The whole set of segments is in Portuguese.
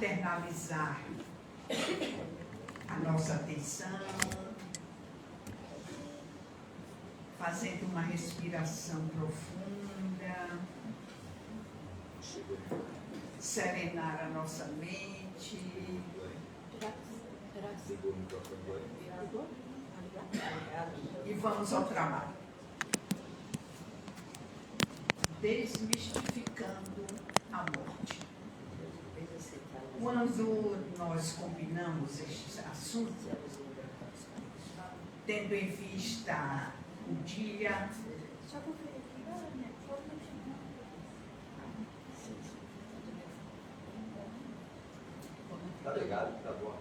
internalizar a nossa atenção, fazendo uma respiração profunda, serenar a nossa mente. E vamos ao trabalho. Desmistificando a morte. Quando nós combinamos este assunto, tendo em vista o dia, Tá ligado? Tá bom.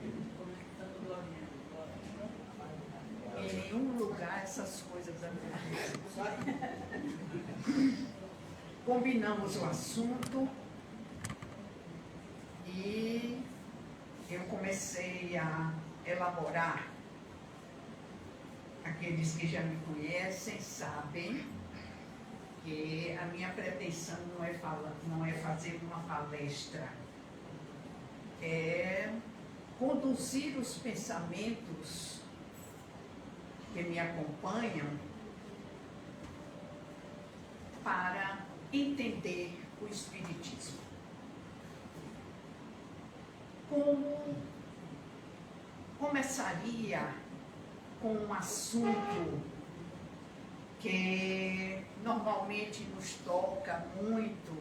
em nenhum lugar essas coisas acontecem. Combinamos o assunto e eu comecei a elaborar. Aqueles que já me conhecem sabem que a minha pretensão não é fazer uma palestra, é conduzir os pensamentos que me acompanham para entender o Espiritismo. Como começaria com um assunto que normalmente nos toca muito,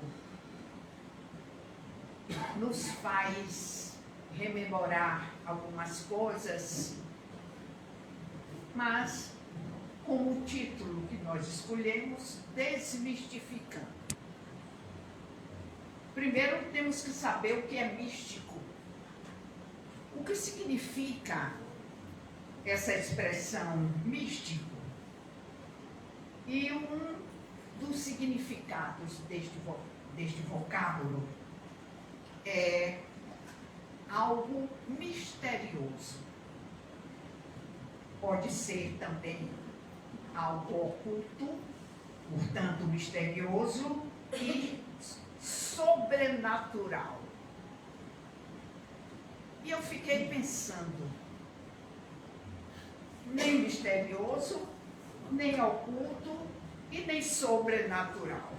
nos faz rememorar algumas coisas, mas como o título que nós escolhemos, desmistificando. Primeiro temos que saber o que é místico. O que significa essa expressão místico? E um dos significados deste vocábulo é algo misterioso. Pode ser também algo oculto, portanto misterioso, e sobrenatural. E eu fiquei pensando, nem misterioso, nem oculto e nem sobrenatural.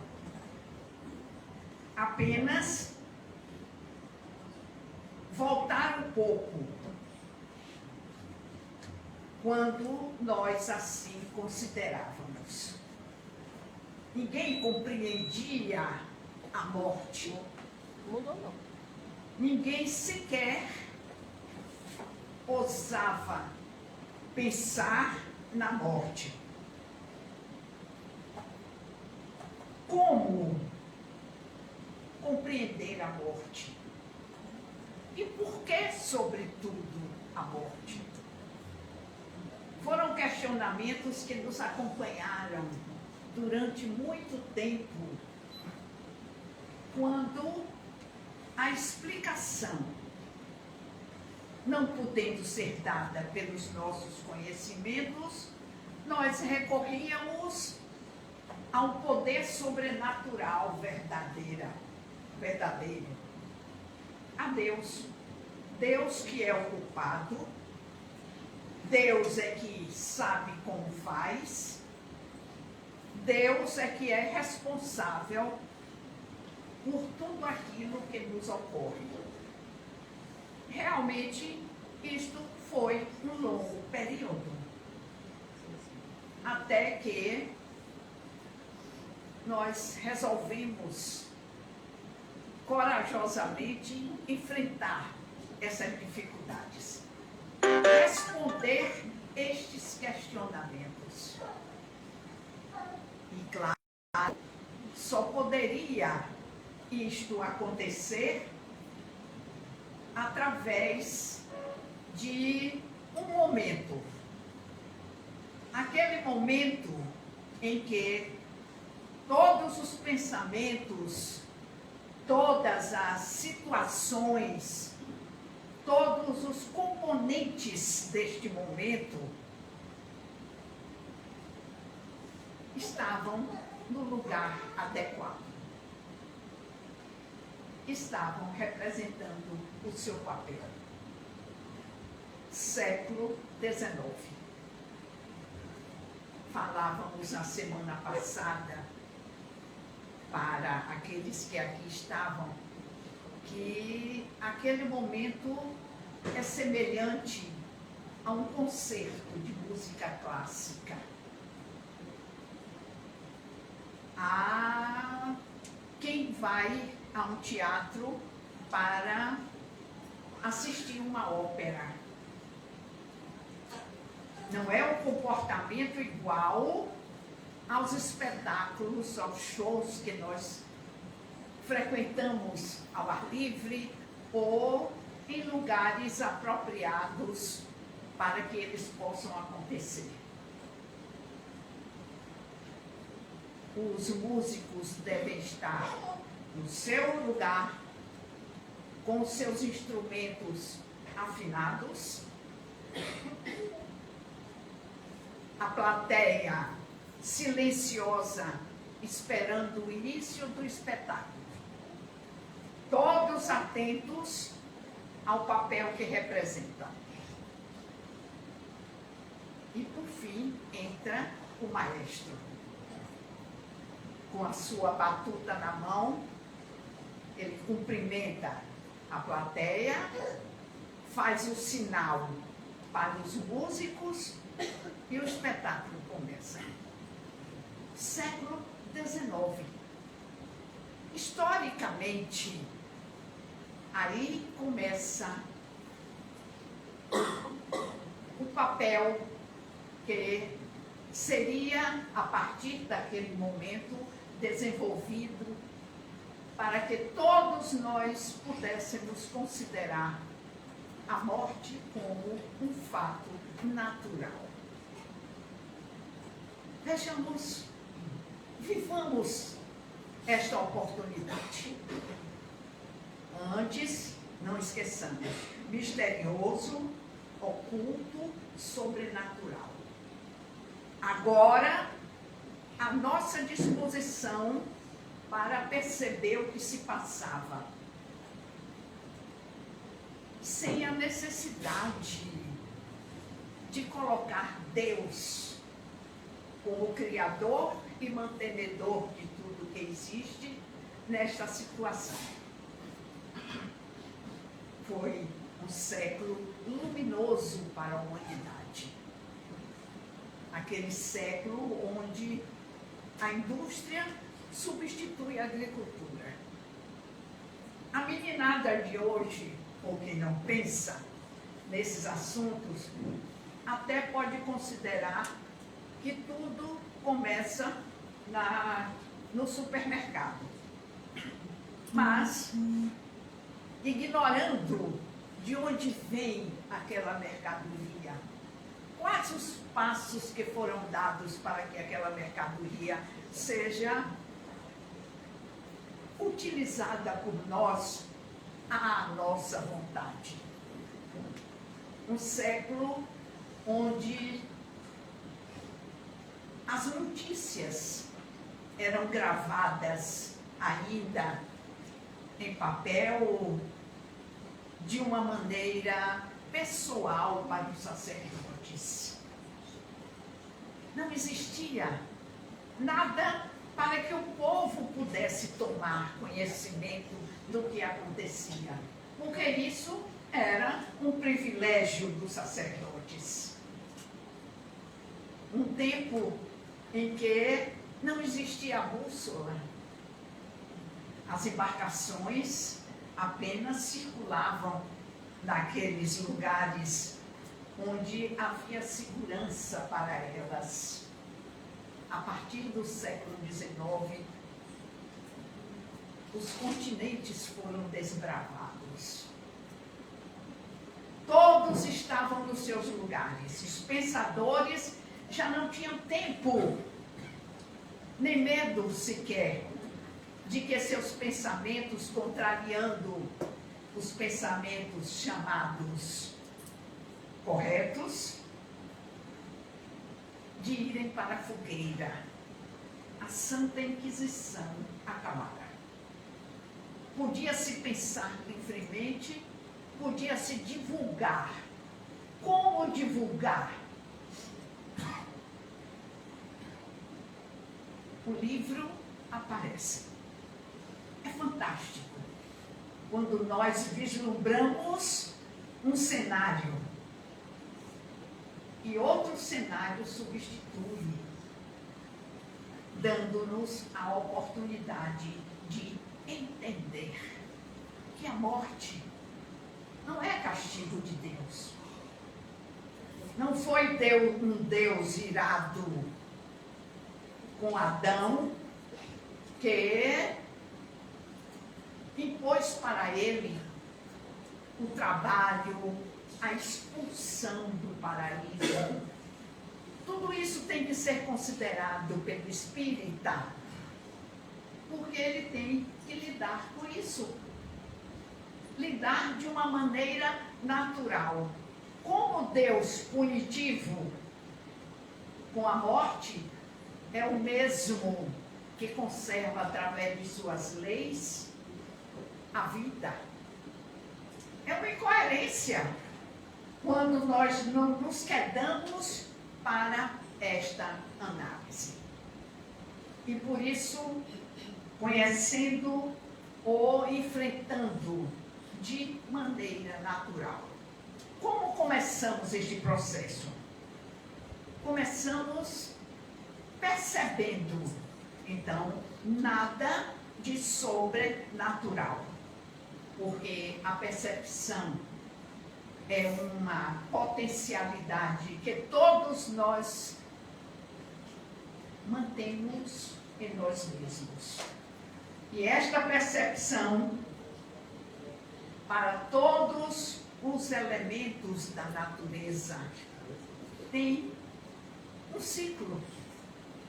Apenas voltar um pouco quando nós assim considerávamos. Ninguém compreendia a morte. Mudou não. Ninguém sequer ousava pensar na morte. Como compreender a morte? E por que, sobretudo, a morte? Foram questionamentos que nos acompanharam durante muito tempo, quando a explicação, não podendo ser dada pelos nossos conhecimentos, nós recorríamos ao poder sobrenatural verdadeiro, a Deus. Deus que é o culpado, Deus é que sabe como faz, Deus é que é responsável por tudo aquilo que nos ocorre. Realmente, isto foi um longo período, até que nós resolvemos corajosamente enfrentar essas dificuldades, responder estes questionamentos. E claro, só poderia isto acontecer através de um momento. Aquele momento em que todos os pensamentos, todas as situações, todos os componentes deste momento estavam no lugar adequado. estavam representando o seu papel. Século XIX. Falávamos na semana passada, para aqueles que aqui estavam, que aquele momento é semelhante a um concerto de música clássica. Há quem vai a um teatro para assistir uma ópera. Não é um comportamento igual aos espetáculos, aos shows que nós frequentamos ao ar livre ou em lugares apropriados para que eles possam acontecer. Os músicos devem estar no seu lugar, com os seus instrumentos afinados. A plateia silenciosa, esperando o início do espetáculo. Todos atentos ao papel que representam. E, por fim, entra o maestro. Com a sua batuta na mão, ele cumprimenta a plateia, faz o sinal para os músicos e o espetáculo começa. Século XIX. Historicamente, aí começa o papel que seria, a partir daquele momento, desenvolvido para que todos nós pudéssemos considerar a morte como um fato natural. Vejamos, vivamos esta oportunidade. Antes, não esqueçamos, misterioso, oculto, sobrenatural. Agora, a nossa disposição para perceber o que se passava, sem a necessidade de colocar Deus como criador e mantenedor de tudo que existe nesta situação. Foi um século luminoso para a humanidade. Aquele século onde a indústria substitui a agricultura. A meninada de hoje, ou quem não pensa nesses assuntos, até pode considerar que tudo começa no supermercado. Mas, ignorando de onde vem aquela mercadoria, quais os passos que foram dados para que aquela mercadoria seja utilizada por nós à nossa vontade. Um século onde as notícias eram gravadas ainda em papel de uma maneira pessoal para os sacerdotes. Não existia nada para que o povo pudesse tomar conhecimento do que acontecia, porque isso era um privilégio dos sacerdotes. Um tempo em que não existia bússola. As embarcações apenas circulavam naqueles lugares onde havia segurança para elas. A partir do século XIX, os continentes foram desbravados. Todos estavam nos seus lugares. Os pensadores já não tinham tempo, nem medo sequer, de que seus pensamentos, contrariando os pensamentos chamados corretos, de irem para a fogueira. A Santa Inquisição acabara. podia-se pensar livremente, podia-se divulgar. Como divulgar? O livro aparece. É fantástico quando nós vislumbramos um cenário e outro cenário substitui, dando-nos a oportunidade de entender que a morte não é castigo de Deus. Não foi um Deus irado com Adão que impôs para ele o trabalho, a expulsão do paraíso. Tudo isso tem que ser considerado pelo espírita, porque ele tem que lidar com isso. Lidar de uma maneira natural. Como Deus punitivo com a morte é o mesmo que conserva através de suas leis a vida. É uma incoerência quando nós não nos quedamos para esta análise. E por isso, conhecendo ou enfrentando de maneira natural. Como começamos este processo? Começamos percebendo, então, nada de sobrenatural, porque a percepção é uma potencialidade que todos nós mantemos em nós mesmos. E esta percepção, para todos os elementos da natureza, tem um ciclo,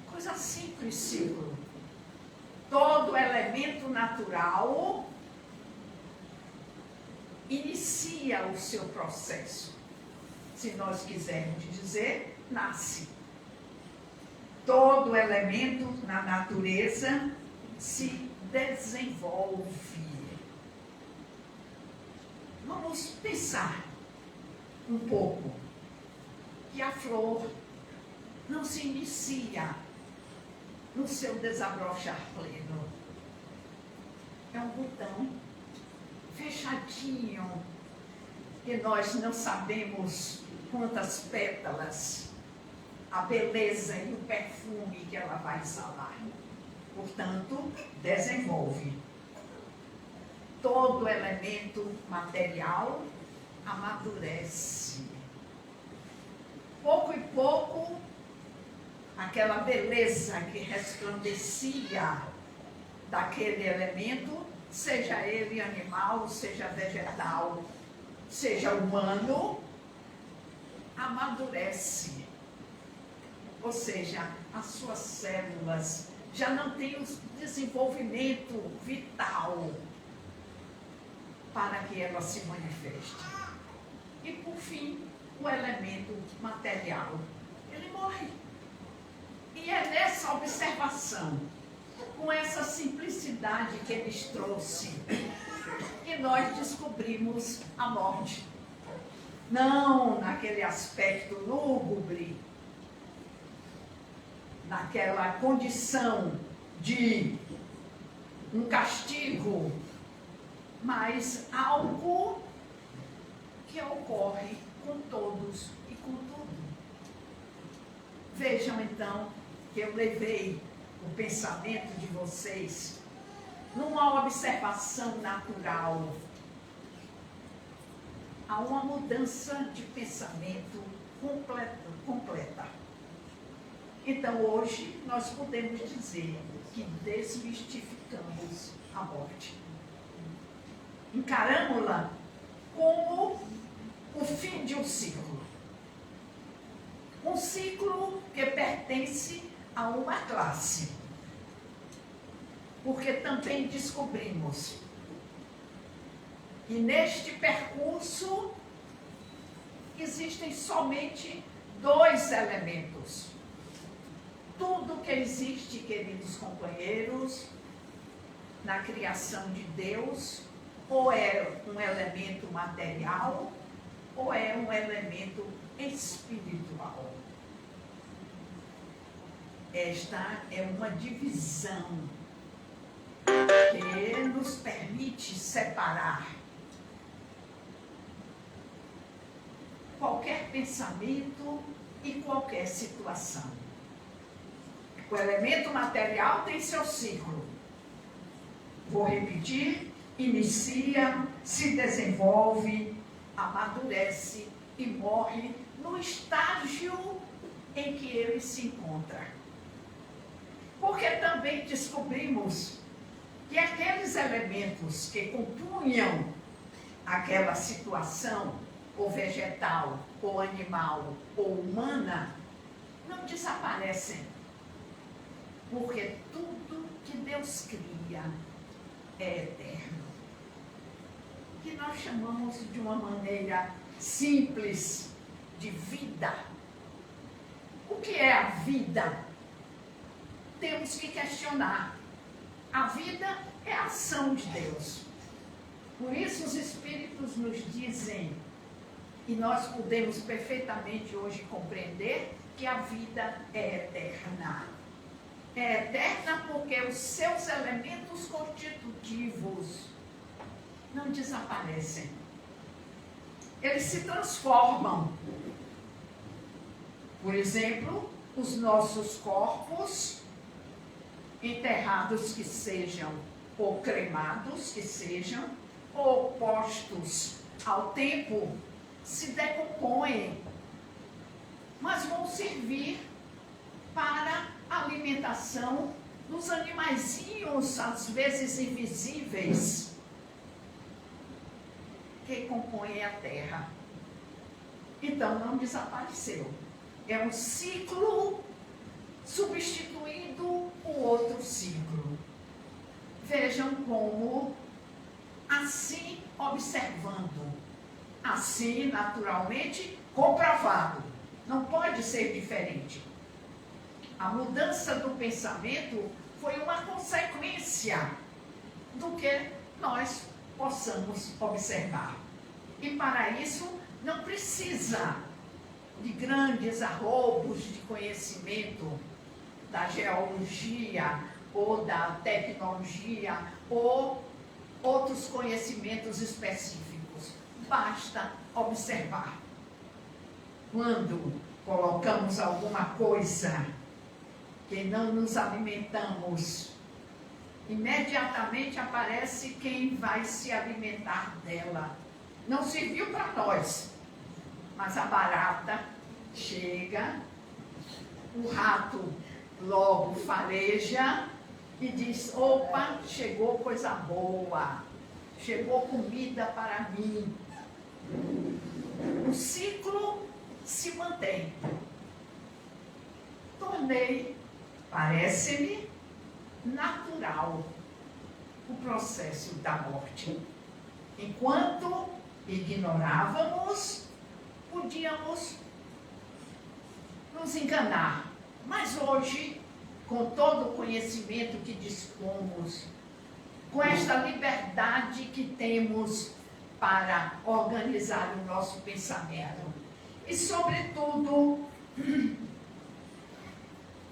coisa simples, ciclo. Todo elemento natural inicia o seu processo. Se nós quisermos dizer, nasce. Todo elemento na natureza se desenvolve. Vamos pensar um pouco que a flor não se inicia no seu desabrochar pleno. É um botão fechadinho, que nós não sabemos quantas pétalas, a beleza e o perfume que ela vai exalar. Portanto, desenvolve. Todo elemento material amadurece. Pouco e pouco, aquela beleza que resplandecia daquele elemento, seja ele animal, seja vegetal, seja humano, amadurece. Ou seja, as suas células já não têm o desenvolvimento vital para que ela se manifeste. E, por fim, o elemento material, ele morre. E é nessa observação, com essa simplicidade que eles trouxe, que nós descobrimos a morte. Não naquele aspecto lúgubre, naquela condição de um castigo, mas algo que ocorre com todos e com tudo. Vejam então que eu levei o pensamento de vocês numa observação natural a uma mudança de pensamento completa. Então hoje nós podemos dizer que desmistificamos a morte. Encaramos-la como o fim de um ciclo. Um ciclo que pertence a uma classe. Porque também descobrimos que neste percurso existem somente dois elementos. Tudo que existe, queridos companheiros, na criação de Deus, ou é um elemento material, ou é um elemento espiritual. Esta é uma divisão que nos permite separar qualquer pensamento e qualquer situação. O elemento material tem seu ciclo. Vou repetir: inicia, se desenvolve, amadurece e morre no estágio em que ele se encontra. Porque também descobrimos que aqueles elementos que compunham aquela situação, ou vegetal, ou animal, ou humana, não desaparecem. Porque tudo que Deus cria é eterno. Que nós chamamos de uma maneira simples de vida. O que é a vida? Temos que questionar. A vida é a ação de Deus. Por isso os Espíritos nos dizem, e nós podemos perfeitamente hoje compreender, que a vida é eterna. É eterna porque os seus elementos constitutivos não desaparecem. Eles se transformam. Por exemplo, os nossos corpos, enterrados que sejam, ou cremados que sejam, ou postos ao tempo, se decompõem, mas vão servir para a alimentação dos animaizinhos, às vezes invisíveis, que compõem a terra. Então não desapareceu. É um ciclo substituindo o outro ciclo. Vejam como, assim observando, assim naturalmente comprovado, não pode ser diferente. A mudança do pensamento foi uma consequência do que nós possamos observar. E para isso não precisa de grandes arroubos de conhecimento da geologia ou da tecnologia ou outros conhecimentos específicos. Basta observar. Quando colocamos alguma coisa que não nos alimentamos, imediatamente aparece quem vai se alimentar dela. Não serviu para nós, mas a barata chega, o rato logo fareja e diz: opa, chegou coisa boa, chegou comida para mim. O ciclo se mantém. Parece-me natural o processo da morte. Enquanto ignorávamos, podíamos nos enganar. Mas hoje, com todo o conhecimento que dispomos, com esta liberdade que temos para organizar o nosso pensamento, e sobretudo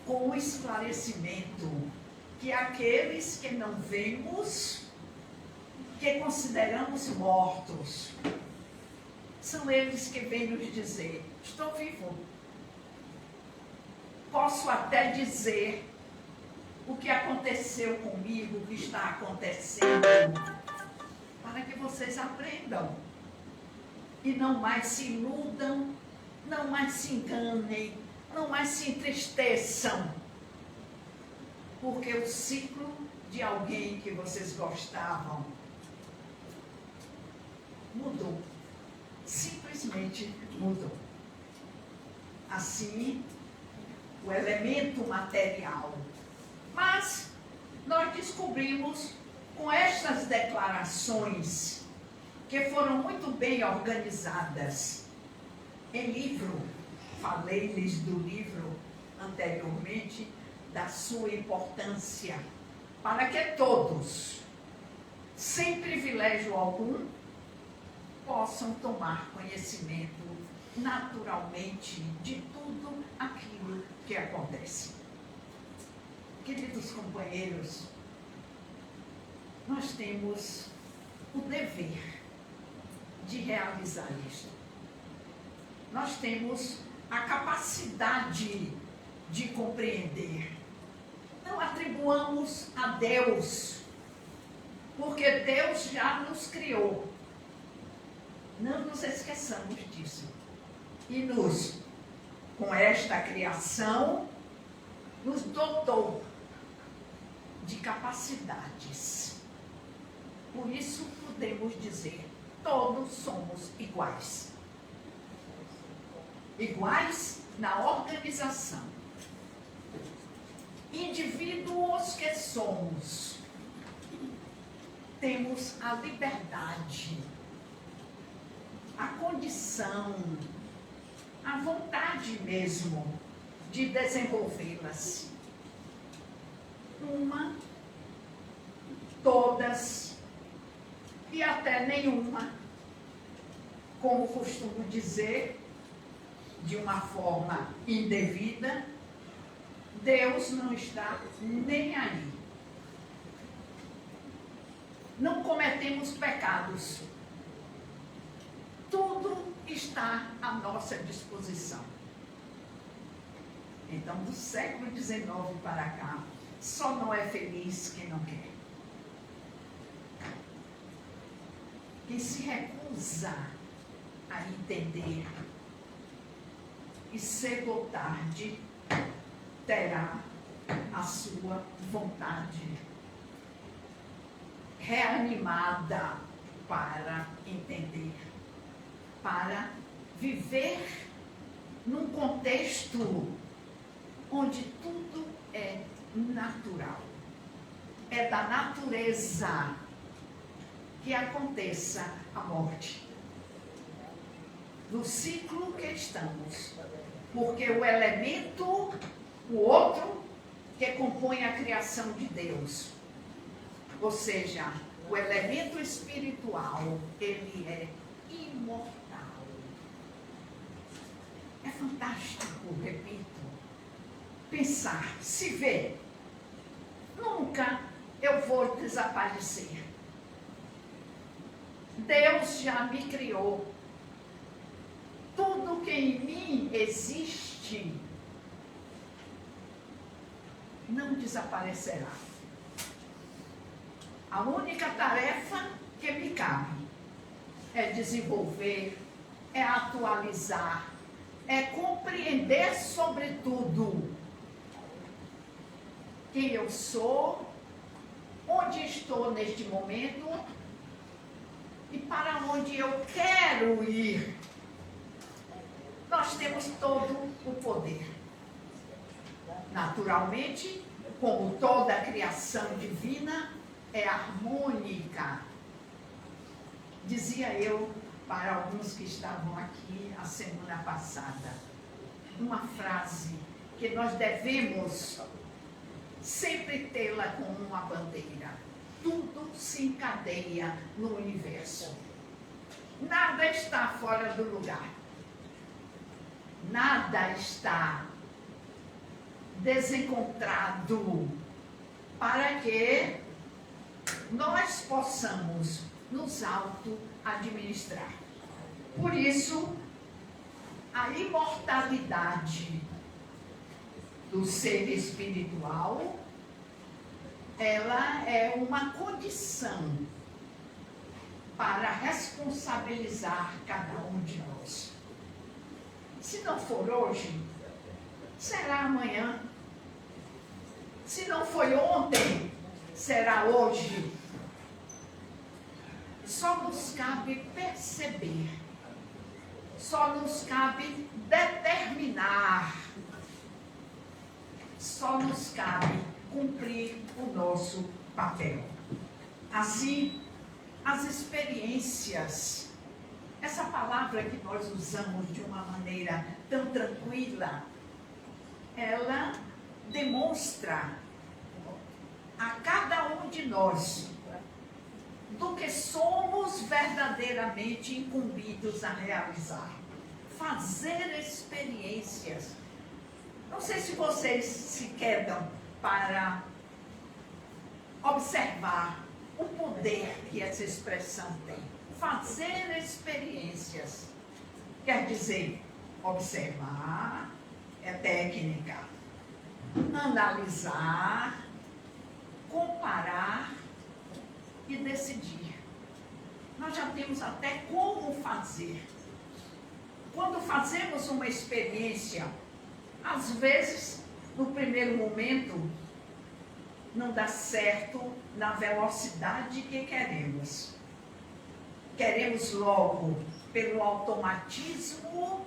com o esclarecimento que aqueles que não vemos, que consideramos mortos, são eles que vêm nos dizer: estou vivo. Posso até dizer o que aconteceu comigo, o que está acontecendo, para que vocês aprendam e não mais se iludam, não mais se enganem, não mais se entristeçam, porque o ciclo de alguém que vocês gostavam mudou, simplesmente mudou. Assim, o elemento material. Mas nós descobrimos com estas declarações, que foram muito bem organizadas em livro, falei-lhes do livro anteriormente, da sua importância, para que todos sem privilégio algum, possam tomar conhecimento naturalmente de tudo aquilo que acontece. Queridos companheiros, nós temos o dever de realizar isto. Nós temos a capacidade de compreender. Não atribuamos a Deus, porque Deus já nos criou. Não nos esqueçamos disso. E com esta criação, nos dotou de capacidades. Por isso podemos dizer, todos somos iguais. Iguais na organização. Indivíduos que somos, temos a liberdade, a condição, a vontade mesmo de desenvolvê-las. Uma, todas e até nenhuma, como costumo dizer, de uma forma indevida, Deus não está nem aí. Não cometemos pecados. Tudo está à nossa disposição. Então, do século XIX para cá, só não é feliz quem não quer. Quem se recusa a entender e cedo ou tarde terá a sua vontade reanimada para entender, para viver num contexto onde tudo é natural. É da natureza que aconteça a morte. No ciclo que estamos. Porque o elemento, o outro, que compõe a criação de Deus, ou seja, o elemento espiritual, ele é imortal. É fantástico, repito, pensar, se ver, nunca eu vou desaparecer. Deus já me criou. Tudo que em mim existe não desaparecerá. A única tarefa que me cabe é desenvolver, é atualizar, é compreender sobretudo quem eu sou, onde estou neste momento e para onde eu quero ir. Nós temos todo o poder. Naturalmente, como toda a criação divina é harmônica. Dizia eu para alguns que estavam aqui a semana passada, uma frase que nós devemos sempre tê-la como uma bandeira. Tudo se encadeia no universo. Nada está fora do lugar. Nada está desencontrado para que nós possamos nos auto-administrar. Por isso, a imortalidade do ser espiritual, ela é uma condição para responsabilizar cada um de nós. Se não for hoje, será amanhã. Se não foi ontem, será hoje. Só nos cabe perceber, só nos cabe determinar, só nos cabe cumprir o nosso papel. Assim, as experiências, essa palavra que nós usamos de uma maneira tão tranquila, ela demonstra a cada um de nós do que somos verdadeiramente incumbidos a realizar. Fazer experiências. Não sei se vocês se quedam para observar o poder que essa expressão tem. Fazer experiências. Quer dizer, observar é técnica. Analisar, comparar e decidir. Nós já temos até como fazer. Quando fazemos uma experiência, às vezes, no primeiro momento, não dá certo na velocidade que queremos. Queremos logo, pelo automatismo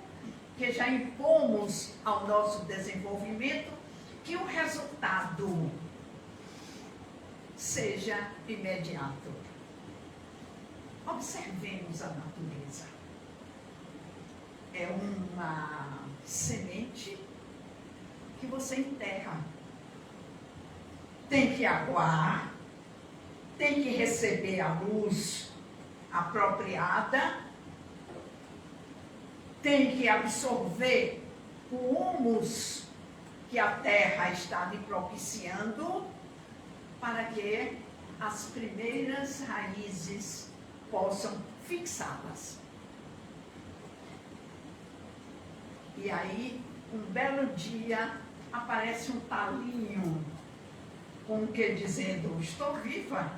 que já impomos ao nosso desenvolvimento, que o resultado seja imediato. Observemos a natureza. É uma semente que você enterra. Tem que aguar, tem que receber a luz apropriada, tem que absorver o humus que a terra está lhe propiciando para que as primeiras raízes possam fixá-las. E aí, um belo dia, aparece um talinho com o que dizendo, estou viva.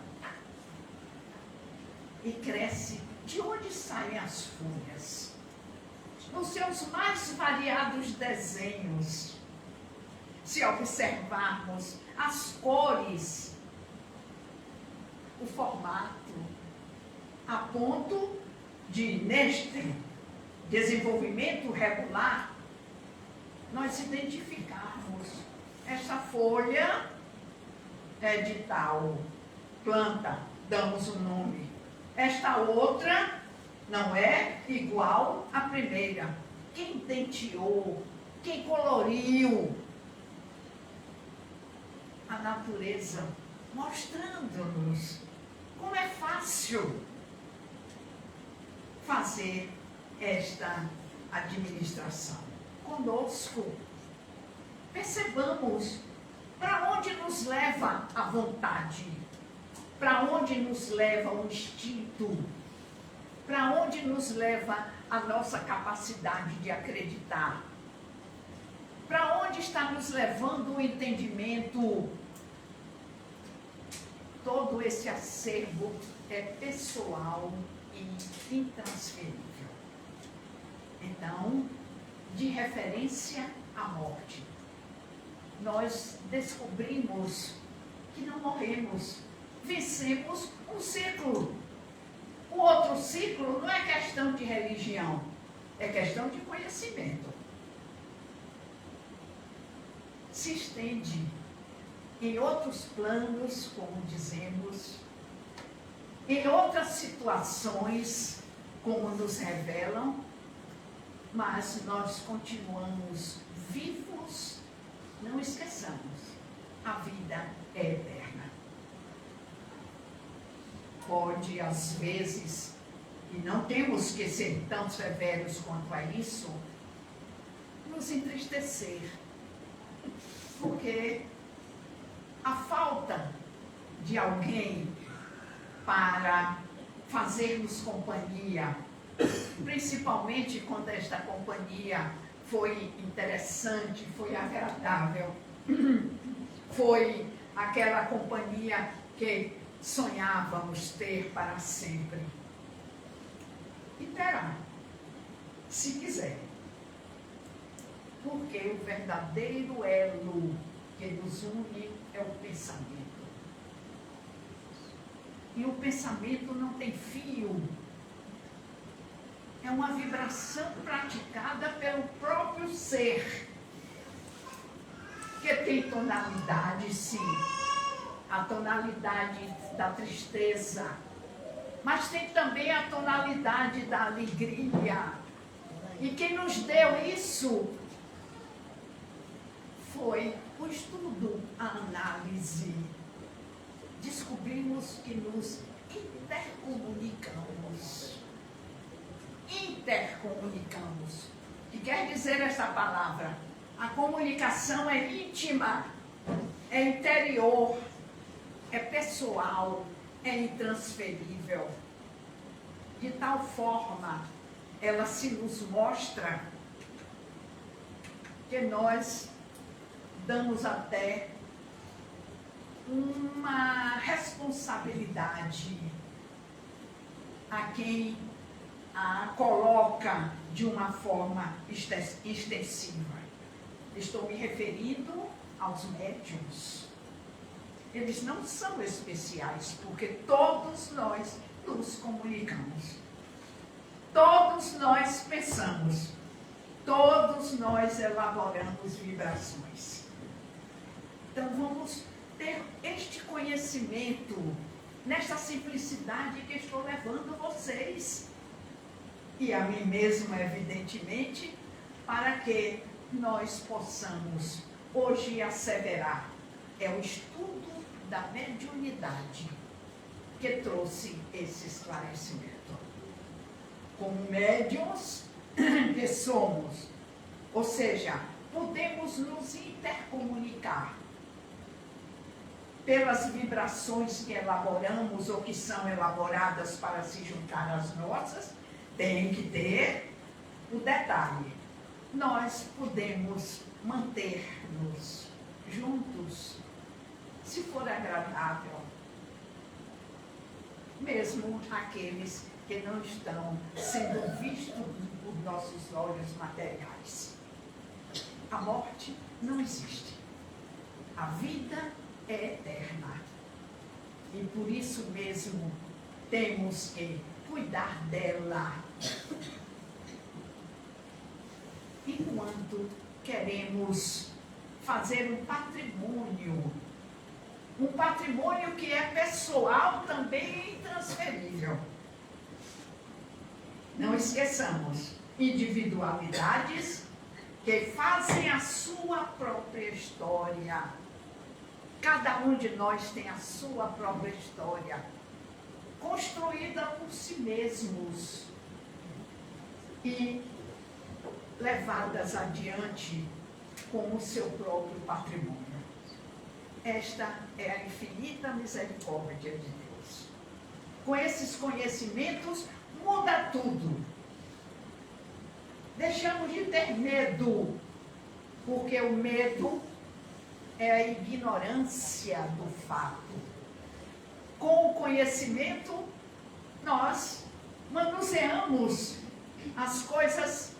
E cresce. De onde saem as folhas? Nos seus mais variados desenhos. Se observarmos as cores, o formato, a ponto de, neste desenvolvimento regular, nós identificarmos esta folha é de tal planta, damos um nome. Esta outra não é igual à primeira. Quem denteou, quem coloriu? A natureza mostrando-nos como é fácil fazer esta administração conosco. Percebamos para onde nos leva a vontade, para onde nos leva o instinto, para onde nos leva a nossa capacidade de acreditar, para onde está nos levando o entendimento. Todo esse acervo é pessoal e intransferível. Então, de referência à morte, nós descobrimos que não morremos, vencemos um ciclo. O outro ciclo não é questão de religião, é questão de conhecimento. Se estende em outros planos, como dizemos, em outras situações, como nos revelam, mas nós continuamos vivos. Não esqueçamos, a vida é eterna. Pode, às vezes, e não temos que ser tão severos quanto a isso, nos entristecer, porque a falta de alguém para fazermos companhia, principalmente quando esta companhia foi interessante, foi agradável, foi aquela companhia que sonhávamos ter para sempre. E terá, se quiser. Porque o verdadeiro elo que nos une é o pensamento. E o pensamento não tem fio. É uma vibração praticada pelo próprio ser, que tem tonalidade, sim, a tonalidade da tristeza, mas tem também a tonalidade da alegria. E quem nos deu isso foi o estudo, a análise. Descobrimos que nos intercomunicamos. Intercomunicamos. O que quer dizer essa palavra? A comunicação é íntima, é interior, é pessoal, é intransferível. De tal forma, ela se nos mostra que nós damos até uma responsabilidade a quem a coloca de uma forma extensiva. Estou me referindo aos médiuns. Eles não são especiais, porque todos nós nos comunicamos. Todos nós pensamos. Todos nós elaboramos vibrações. Então vamos ter este conhecimento, nesta simplicidade que estou levando vocês. E a mim mesmo, evidentemente, para que nós possamos hoje asseverar. É o estudo da mediunidade que trouxe esse esclarecimento. Como médiuns que somos, ou seja, podemos nos intercomunicar pelas vibrações que elaboramos ou que são elaboradas para se juntar às nossas. Tem que ter o detalhe. Nós podemos manter-nos juntos, se for agradável, mesmo aqueles que não estão sendo vistos por nossos olhos materiais. A morte não existe. A vida é eterna. E por isso mesmo temos que cuidar dela. Enquanto queremos fazer um patrimônio que é pessoal também e intransferível. Não esqueçamos, individualidades que fazem a sua própria história. Cada um de nós tem a sua própria história, construída por si mesmos e levadas adiante com o seu próprio patrimônio. Esta é a infinita misericórdia de Deus. Com esses conhecimentos, muda tudo. Deixamos de ter medo, porque o medo é a ignorância do fato. Com o conhecimento, nós manuseamos as coisas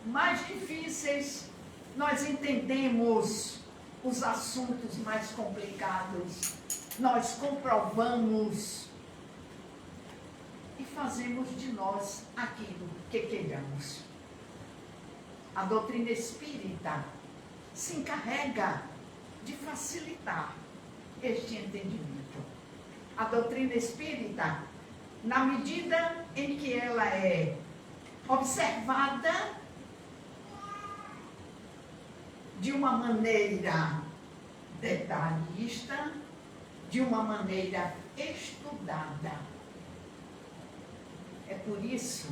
mais difíceis, nós entendemos os assuntos mais complicados, nós comprovamos e fazemos de nós aquilo que queiramos. A doutrina espírita se encarrega de facilitar este entendimento. A doutrina espírita, na medida em que ela é observada de uma maneira detalhista, de uma maneira estudada. É por isso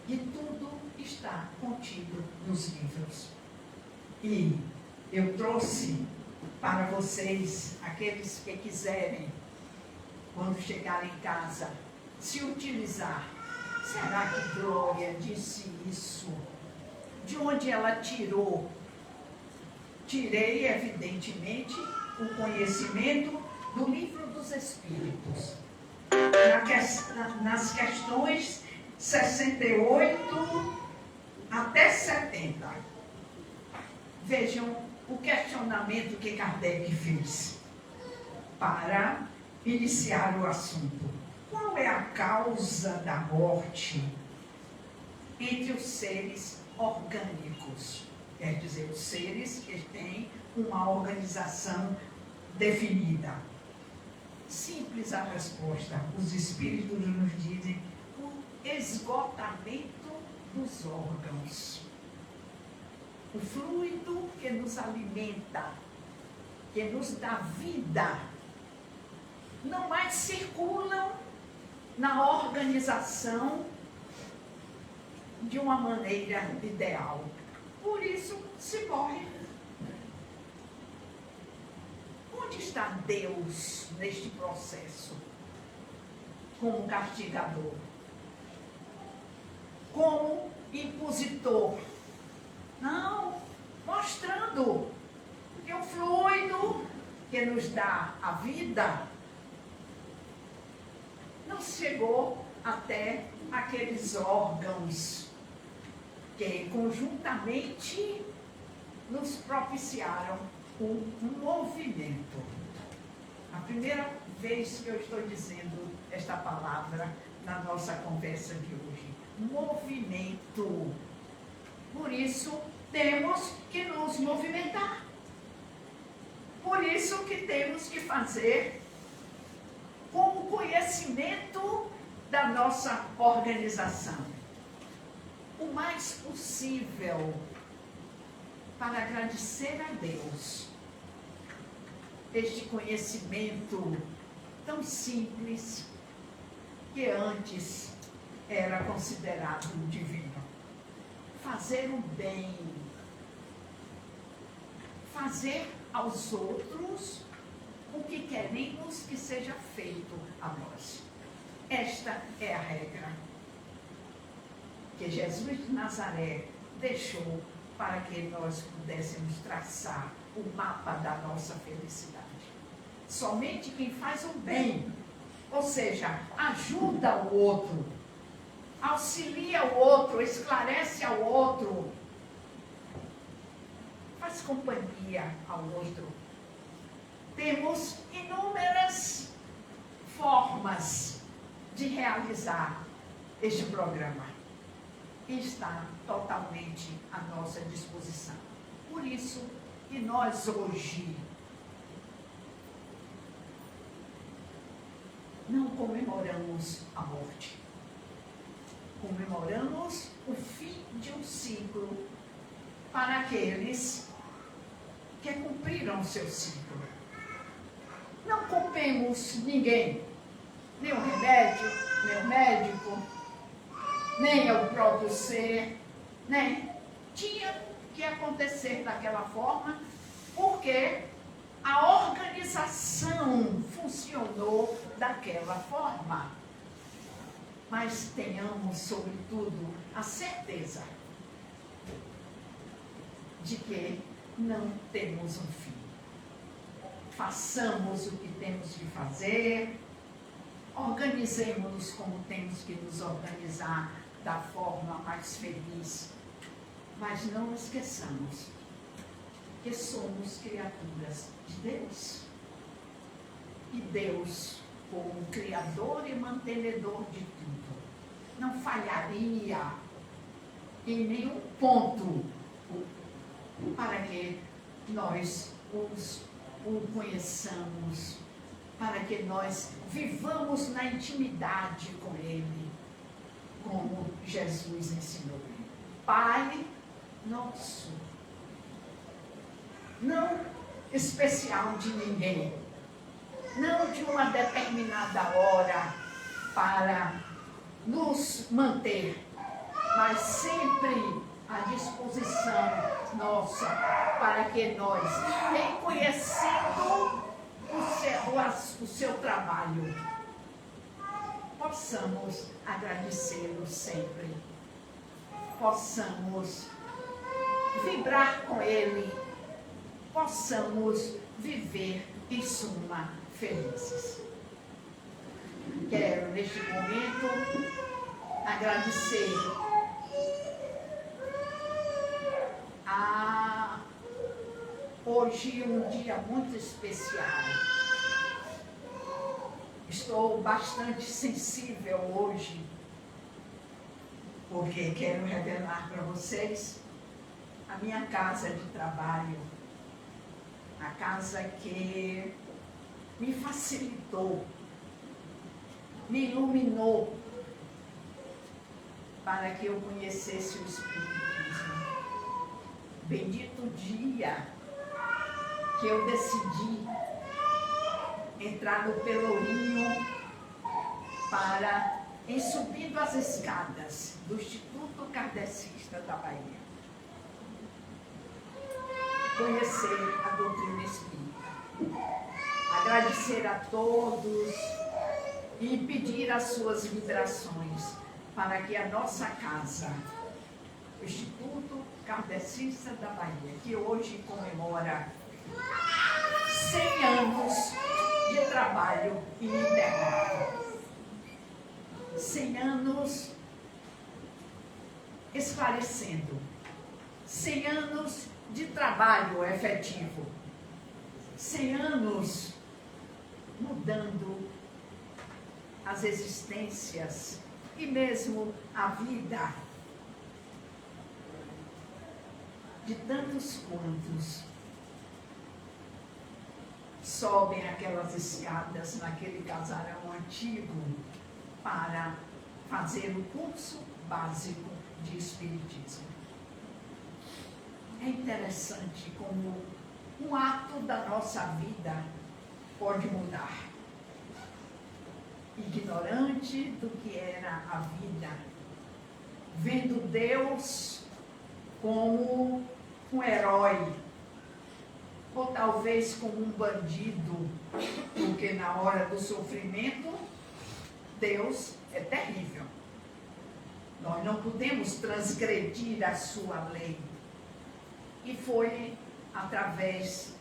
que tudo está contido nos livros. E eu trouxe para vocês, aqueles que quiserem, quando chegarem em casa, se utilizar. Será que Glória disse isso? De onde ela tirou? Tirei, evidentemente, o conhecimento do Livro dos Espíritos. Nas questões 68 até 70. Vejam o questionamento que Kardec fez para iniciar o assunto. Qual é a causa da morte entre os seres orgânicos? Quer dizer, os seres que têm uma organização definida. Simples a resposta. Os espíritos nos dizem o esgotamento dos órgãos. O fluido que nos alimenta, que nos dá vida, não mais circulam na organização de uma maneira ideal. Por isso se morre. Onde está Deus neste processo? Como castigador, como impositor. Não, mostrando que o fluido que nos dá a vida não chegou até aqueles órgãos que conjuntamente nos propiciaram um movimento. A primeira vez que eu estou dizendo esta palavra na nossa conversa de hoje. Movimento. Por isso, temos que nos movimentar. Por isso que temos que fazer com o conhecimento da nossa organização o mais possível para agradecer a Deus este conhecimento tão simples que antes era considerado divino. Fazer o bem, fazer aos outros o que queremos que seja feito a nós. Esta é a regra que Jesus de Nazaré deixou para que nós pudéssemos traçar o mapa da nossa felicidade. Somente quem faz o bem, ou seja, ajuda o outro, auxilia o outro, esclarece ao outro, faz companhia ao outro. Temos inúmeras formas de realizar este programa. E está totalmente à nossa disposição. Por isso que nós hoje não comemoramos a morte. Comemoramos o fim de um ciclo para aqueles que cumpriram o seu ciclo. Não culpemos ninguém, nem o remédio, nem o médico, nem o próprio ser, nem tinha que acontecer daquela forma, porque a organização funcionou daquela forma. Mas tenhamos, sobretudo, a certeza de que não temos um fim. Façamos o que temos de fazer, organizemos-nos como temos que nos organizar da forma mais feliz, mas não esqueçamos que somos criaturas de Deus. E Deus, como Criador e mantenedor de tudo, não falharia em nenhum ponto para que nós o conheçamos, para que nós vivamos na intimidade com Ele, como Jesus ensinou. Pai nosso, não especial de ninguém, não de uma determinada hora para nos manter, mas sempre à disposição nossa, para que nós, reconhecendo o seu trabalho, possamos agradecê-lo sempre, possamos vibrar com ele, possamos viver em suma felizes. Quero neste momento agradecer a hoje um dia muito especial. Estou bastante sensível hoje, porque quero revelar para vocês a minha casa de trabalho, a casa que me facilitou, me iluminou para que eu conhecesse o Espiritismo. Bendito dia que eu decidi entrar no Pelourinho para, em subindo as escadas do Instituto Kardecista da Bahia, conhecer a doutrina espírita, agradecer a todos e pedir as suas vibrações para que a nossa casa, o Instituto Kardecista da Bahia, que hoje comemora 100 anos de trabalho ininterrupto, 100 anos esclarecendo, 100 anos de trabalho efetivo, 100 anos mudando as existências e mesmo a vida de tantos quantos sobem aquelas escadas naquele casarão antigo para fazer o curso básico de Espiritismo. É interessante como um ato da nossa vida pode mudar. Ignorante do que era a vida, vendo Deus como um herói, ou talvez como um bandido, porque na hora do sofrimento, Deus é terrível. Nós não podemos transgredir a sua lei. E foi através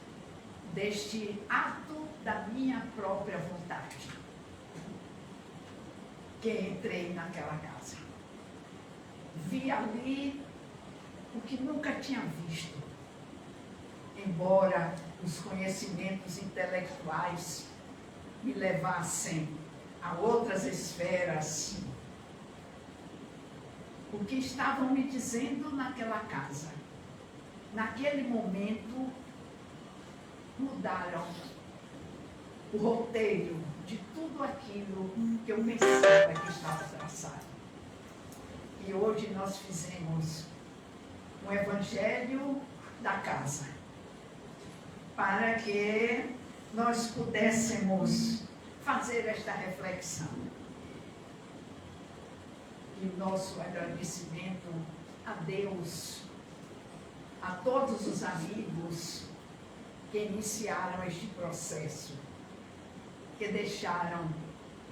deste ato da minha própria vontade que entrei naquela casa. Vi ali o que nunca tinha visto. Embora os conhecimentos intelectuais me levassem a outras esferas, o que estavam me dizendo naquela casa, naquele momento, mudaram o roteiro de tudo aquilo que eu pensava que estava traçado. E hoje nós fizemos um evangelho da casa, para que nós pudéssemos fazer esta reflexão. E nosso agradecimento a Deus, a todos os amigos que iniciaram este processo, que deixaram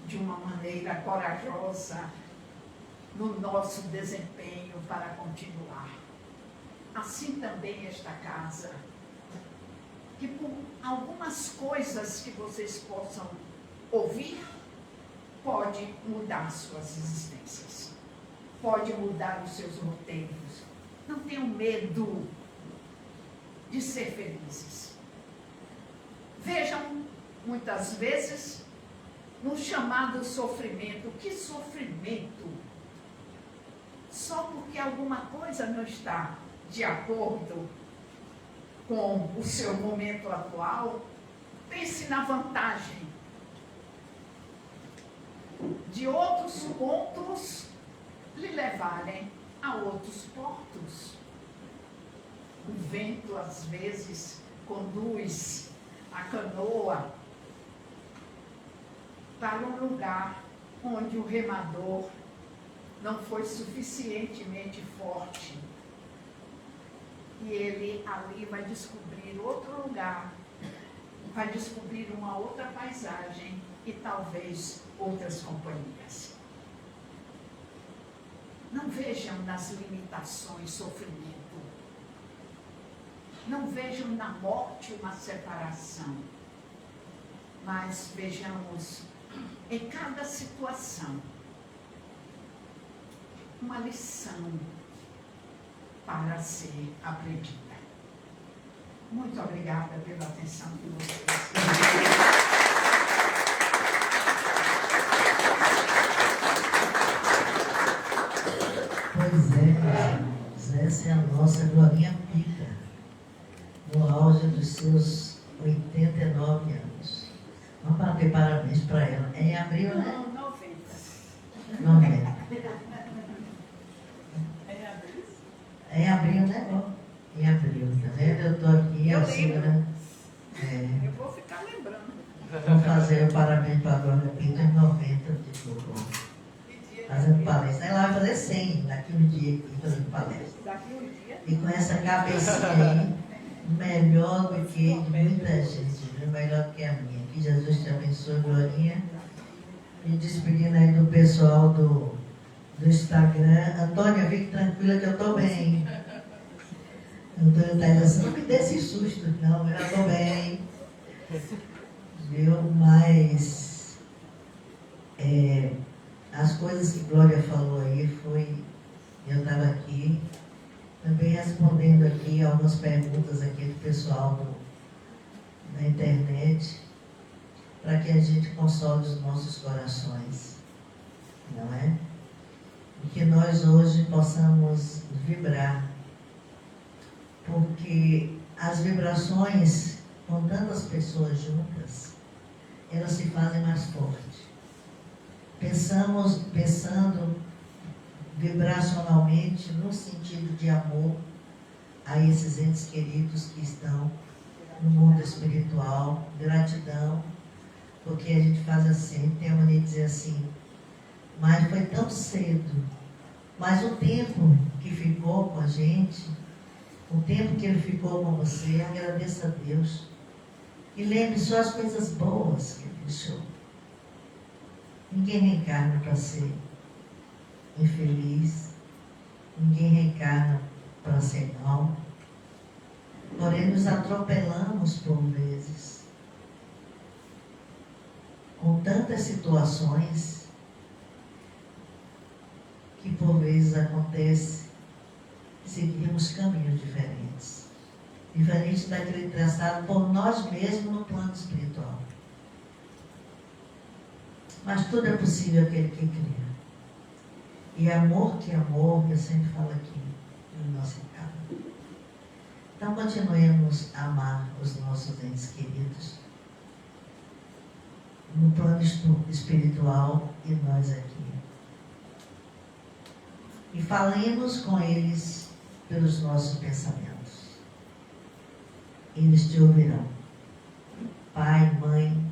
de uma maneira corajosa no nosso desempenho para continuar. Assim também esta casa, que por algumas coisas que vocês possam ouvir, pode mudar suas existências, pode mudar os seus roteiros. Não tenham medo de ser felizes. Vejam, muitas vezes, no chamado sofrimento. Que sofrimento? Só porque alguma coisa não está de acordo com o seu momento atual, pense na vantagem de outros pontos lhe levarem a outros portos. O vento, às vezes, conduz a canoa para um lugar onde o remador não foi suficientemente forte. E ele ali vai descobrir outro lugar, vai descobrir uma outra paisagem e talvez outras companhias. Não vejam nas limitações sofrimento. Não vejam na morte uma separação. Mas vejamos em cada situação uma lição para ser aprendida. Muito obrigada pela atenção de vocês. Pois é, meus irmãos, essa é a nossa Glorinha Pita, no auge dos seus 89 anos. Vamos bater parabéns para ela. É em abril, né? Não, 90. 90. É em abril? É em abril, né? Em abril, tá vendo? Eu estou aqui, Eu a senhora. Eu vou ficar lembrando. Vou fazer o parabéns para a Glória Pinto em 90 de Flor. Fazendo palestra. Ela vai fazer 100 daqui um dia aqui fazendo palestra. Daqui um dia. E com essa cabecinha aí, melhor do que de muita gente, viu? Melhor do que a minha. Que Jesus te abençoe, Glorinha. Me despedindo aí do pessoal do Instagram. Antônia, fique tranquila que eu estou bem. Antônia está dizendo assim, não me dê esse susto, não, eu estou bem. Viu? Mas as coisas que Glória falou aí foi, eu estava aqui, também respondendo aqui algumas perguntas aqui do pessoal na internet, para que a gente console os nossos corações, não é? E que nós hoje possamos vibrar, porque as vibrações, com tantas pessoas juntas, elas se fazem mais fortes. Pensando vibracionalmente no sentido de amor a esses entes queridos que estão no mundo espiritual, gratidão, porque a gente faz assim, tem a mania de dizer assim, mas foi tão cedo, mas o tempo que ficou com a gente, o tempo que ele ficou com você, agradeça a Deus. E lembre só as coisas boas que ele deixou. Ninguém reencarna para ser infeliz. Ninguém reencarna para ser mal. Porém, nos atropelamos por vezes. Com tantas situações que por vezes acontece, seguimos caminhos diferentes. Diferente daquele traçado por nós mesmos no plano espiritual. Mas tudo é possível aquele que cria. E amor que amor, que eu sempre falo aqui no nosso recado. Então continuemos a amar os nossos entes queridos no plano espiritual e nós aqui. E falemos com eles pelos nossos pensamentos. Eles te ouvirão. Pai, mãe,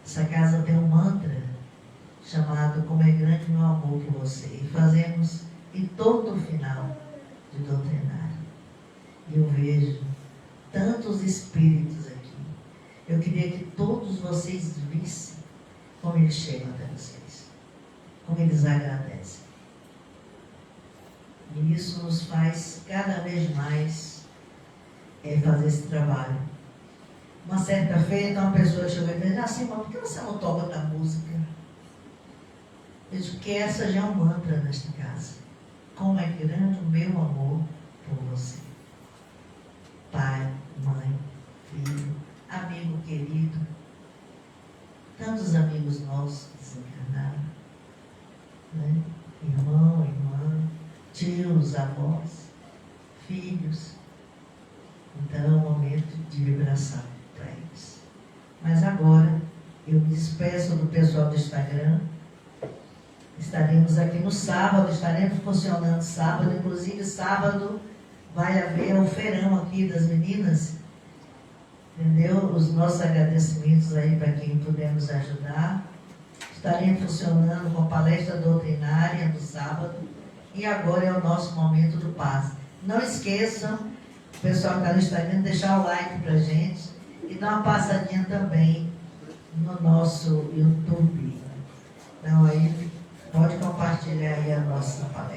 essa casa tem um mantra chamado Como é Grande Meu Amor por Você. E fazemos em todo o final de doutrinário. E eu vejo tantos espíritos aqui. Eu queria que todos vocês vissem como eles chegam até vocês. Como eles agradecem. E isso nos faz cada vez mais fazer esse trabalho. Uma certa feita, uma pessoa chegou e disse assim, mas por que você não toca da música? Eu disse, porque essa já é um mantra nesta casa. Como é grande o meu amor por você. Pai, mãe, filho, amigo querido, tantos amigos nossos desencarnaram, né? Irmão, irmã, tios, avós, filhos. Então é um momento de vibração para eles. Mas agora eu me despeço do pessoal do Instagram. Estaremos aqui no sábado, estaremos funcionando sábado, inclusive sábado vai haver um feirão aqui das meninas, entendeu? Os nossos agradecimentos aí para quem pudermos ajudar. Estaremos funcionando com palestra doutrinária no sábado e agora é o nosso momento do passe. Não esqueçam, o pessoal que está no Instagram, deixar o like para a gente e dar uma passadinha também no nosso YouTube. Então aí pode compartilhar aí a nossa palestra.